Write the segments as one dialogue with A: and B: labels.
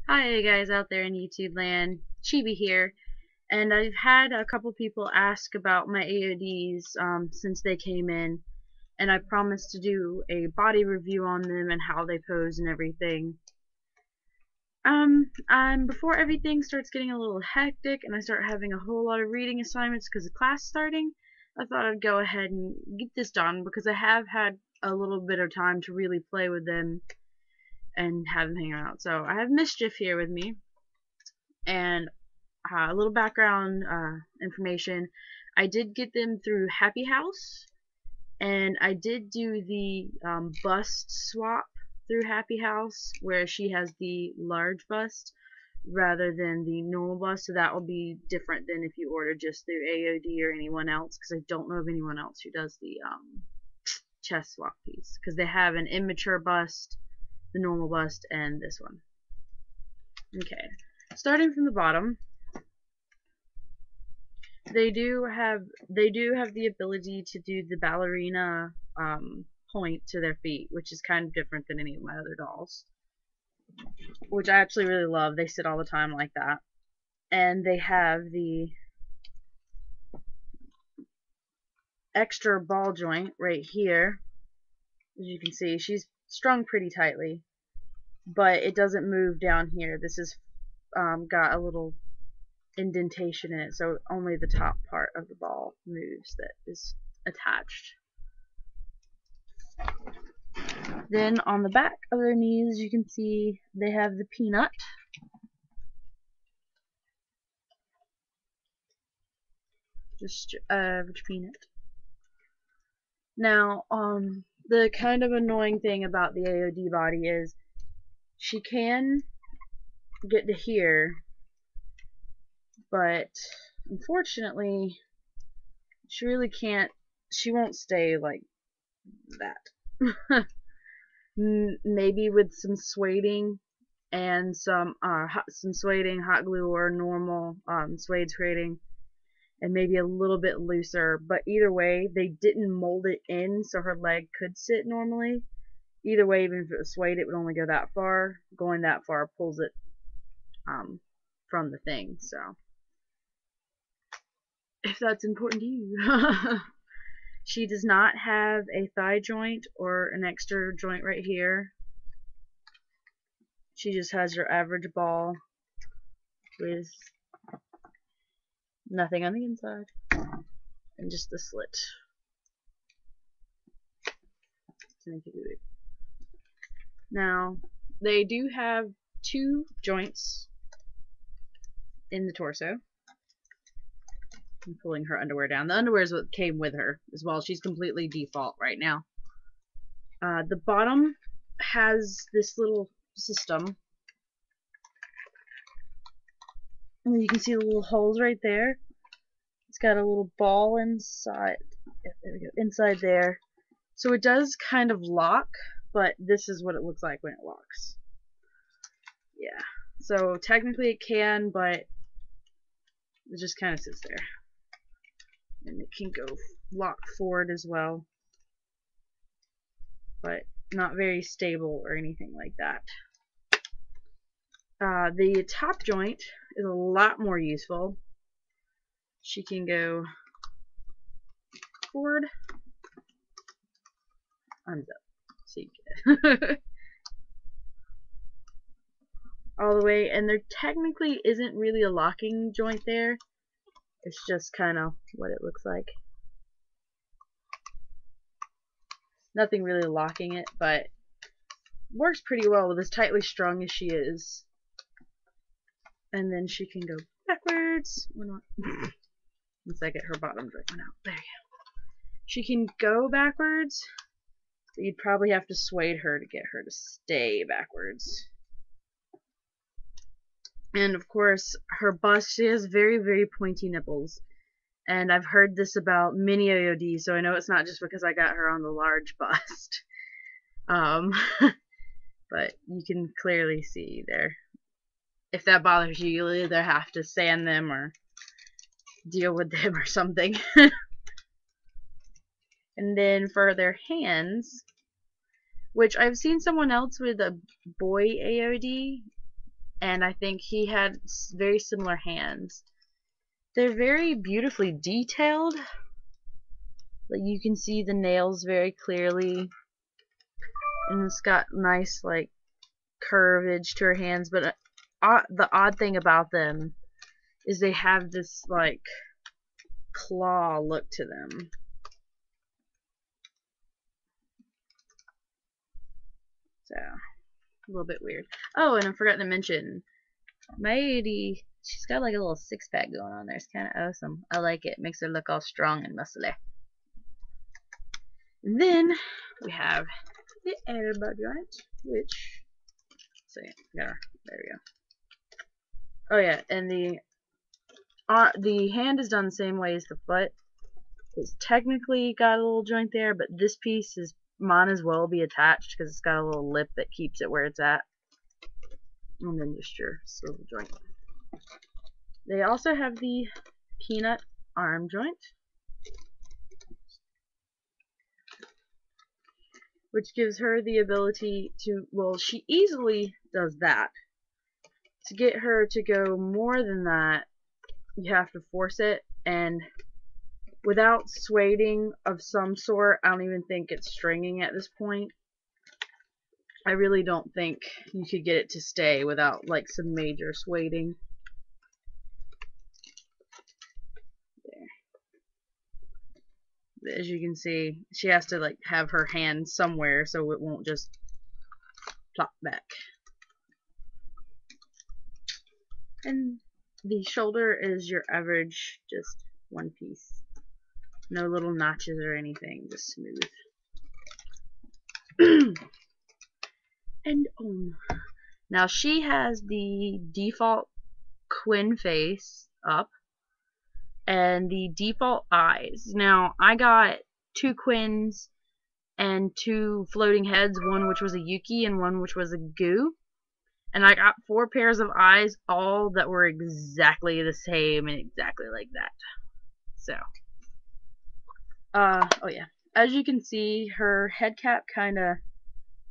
A: Hi guys out there in YouTube land, Chibi here, and I've had a couple people ask about my AoDs since they came in, and I promised to do a body review on them and how they pose and everything. Before everything starts getting a little hectic and I start having a whole lot of reading assignments because of class starting, I thought I'd go ahead and get this done because I have had a little bit of time to really play with them and have them hang out. So I have Mischief here with me, and a little background information. I did get them through Happy House, and I did do the bust swap through Happy House, where she has the large bust rather than the normal bust, so that will be different than if you order just through AoD or anyone else, because I don't know of anyone else who does the chest swap piece, because they have an immature bust, the normal bust, and this one. Okay, starting from the bottom, they do have the ability to do the ballerina point to their feet, which is kind of different than any of my other dolls, which I actually really love. They sit all the time like that, and they have the extra ball joint right here. As you can see, she's strung pretty tightly, but it doesn't move down here. This is got a little indentation in it, so only the top part of the ball moves that is attached. Then on the back of their knees, you can see they have the peanut. Just average peanut. Now, the kind of annoying thing about the AoD body is she can get to here, but unfortunately, she really can't. She won't stay like that. Maybe with some sueding and some sueding, hot glue, or normal suede sueding, and maybe a little bit looser, but either way, they didn't mold it in so her leg could sit normally. Either way, even if it was suede, it would only go that far. Going that far pulls it from the thing, so if that's important to you. She does not have a thigh joint or an extra joint right here. She just has her average ball with nothing on the inside and just the slit to make it weird. Now, they do have two joints in the torso. I'm pulling her underwear down. The underwear is what came with her as well. She's completely default right now. The bottom has this little system. And you can see the little holes right there. It's got a little ball inside. Yeah, there we go. Inside there. So it does kind of lock, but this is what it looks like when it locks. Yeah. So technically it can, but it just kind of sits there. And it can go lock forward as well, but not very stable or anything like that. The top joint is a lot more useful. She can go forward, arms up, so you get all the way, and there technically isn't really a locking joint there. It's just kind of what it looks like. Nothing really locking it, but works pretty well with as tightly strung as she is. And then she can go backwards. We're not. Once I get her bottom joint out. There you go. She can go backwards. But you'd probably have to suede her to get her to stay backwards. And of course, her bust, she has very, very pointy nipples. And I've heard this about many AoD, so I know it's not just because I got her on the large bust. But you can clearly see there. If that bothers you, you'll either have to sand them or deal with them or something. And then for their hands, which I've seen someone else with a boy AoD, and I think he had very similar hands. They're very beautifully detailed. Like you can see the nails very clearly, and it's got nice like curvage to her hands. But the odd thing about them is they have this like claw look to them. So a little bit weird. Oh, and I forgot to mention, my AoD, she's got like a little six-pack going on there. It's kind of awesome. I like it. Makes her look all strong and muscly. And then we have the elbow joint, which, so yeah, there we go. Oh yeah, and the hand is done the same way as the foot. It's technically got a little joint there, but this piece is might as well be attached because it's got a little lip that keeps it where it's at. And then just your swivel joint. They also have the peanut arm joint, which gives her the ability to, well, she easily does that. To get her to go more than that, you have to force it, and without sueding of some sort, I don't even think it's stringing at this point. I really don't think you could get it to stay without like some major sueding. There. As you can see, she has to like have her hand somewhere so it won't just plop back. And the shoulder is your average, just one piece. No little notches or anything, just smooth. And now she has the default Quinn face up and the default eyes. Now I got 2 Quins and 2 floating heads, one which was a Yuki and one which was a Goo. And I got 4 pairs of eyes, all that were exactly the same and exactly like that. So, oh yeah. As you can see, her head cap kind of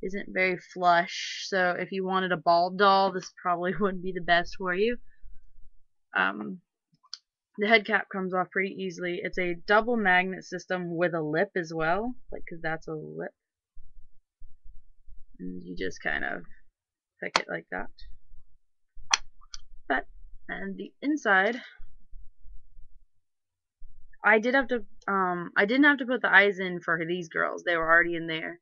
A: isn't very flush, so if you wanted a bald doll, this probably wouldn't be the best for you. The head cap comes off pretty easily. It's a double magnet system with a lip as well, like, because that's a lip. And you just kind of pick it like that. And the inside, I didn't have to put the eyes in for these girls. They were already in there.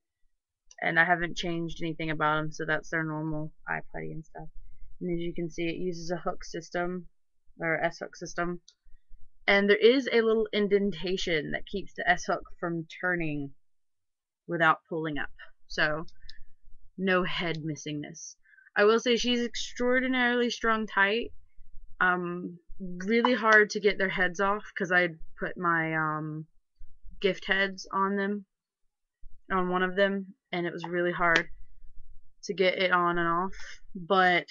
A: And I haven't changed anything about them, so that's their normal eye putty and stuff. And as you can see, it uses a hook system, or S-hook system. And there is a little indentation that keeps the S-hook from turning without pulling up. So, no head missingness. I will say she's extraordinarily strung tight. Really hard to get their heads off because I put my gift heads on them, on one of them, and it was really hard to get it on and off, but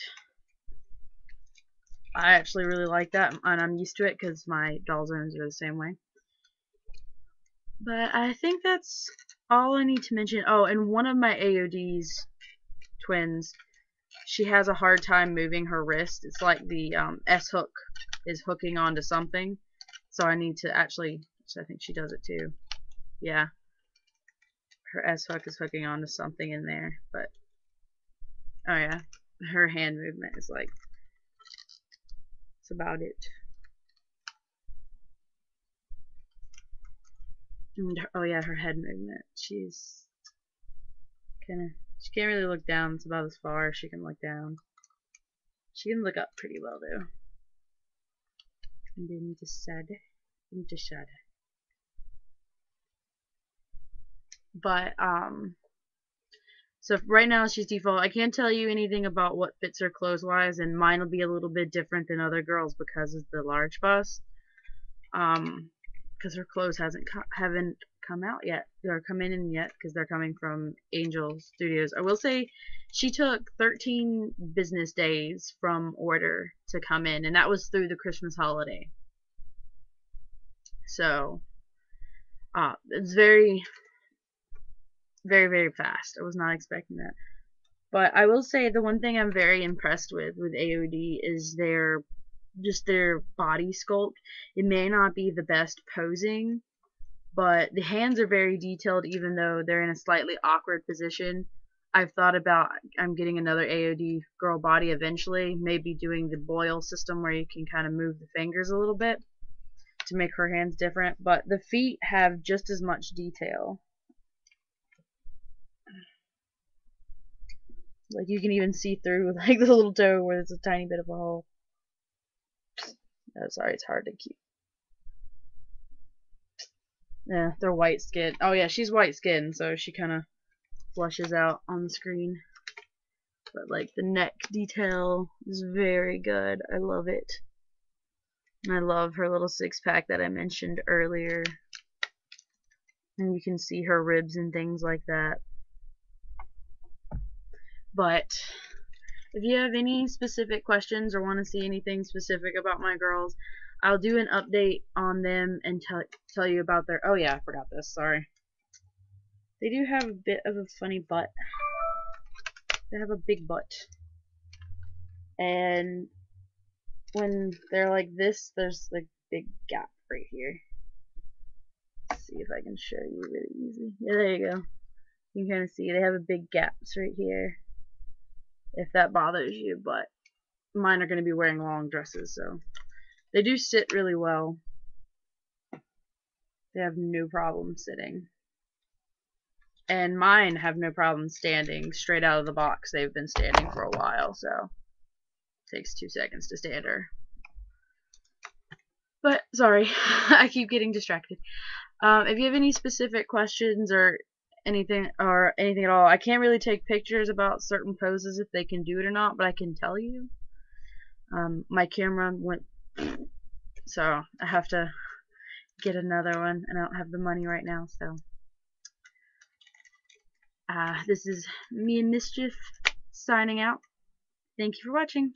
A: I actually really like that, and I'm used to it because my doll zones are the same way. But I think that's all I need to mention. Oh, and one of my AoD's twins, she has a hard time moving her wrist. It's like the S-hook is hooking onto something, so I need to actually, I think she does it too. Yeah. Her S-hook is hooking onto something in there, but oh yeah, her hand movement is like, that's about it. And oh yeah, her head movement. She's kind of, she can't really look down. It's about as far as she can look down. She can look up pretty well though. And then just side, But so right now she's default. I can't tell you anything about what fits her clothes wise, and mine will be a little bit different than other girls because of the large bust. Because her clothes haven't come out yet, or come in yet, because they're coming from Angel Studios. I will say she took 13 business days from order to come in, and that was through the Christmas holiday. So it's very, very, very fast. I was not expecting that. But I will say the one thing I'm very impressed with AoD is their body sculpt. It may not be the best posing, but the hands are very detailed even though they're in a slightly awkward position. I've thought about I'm getting another AoD girl body eventually, maybe doing the boil system where you can kind of move the fingers a little bit to make her hands different, but the feet have just as much detail. Like you can even see through like the little toe where there's a tiny bit of a hole. Oh, sorry, it's hard to keep. Yeah, they're white skin. Oh yeah, she's white skin, so she kind of flushes out on the screen. But like the neck detail is very good. I love it. I love her little six-pack that I mentioned earlier. And you can see her ribs and things like that. But if you have any specific questions or want to see anything specific about my girls, I'll do an update on them and tell you about their... Oh yeah, I forgot this, sorry. They do have a bit of a funny butt. They have a big butt. And when they're like this, there's like a big gap right here. Let's see if I can show you really easy. Yeah, there you go. You can kind of see they have a big gaps right here. If that bothers you, but mine are going to be wearing long dresses, so they do sit really well. They have no problem sitting. And mine have no problem standing straight out of the box. They've been standing for a while, so it takes 2 seconds to stand her. But, sorry, I keep getting distracted. If you have any specific questions or anything at all, I can't really take pictures about certain poses if they can do it or not, but I can tell you. My camera went, so I have to get another one, and I don't have the money right now, so this is me and Mischief signing out. Thank you for watching.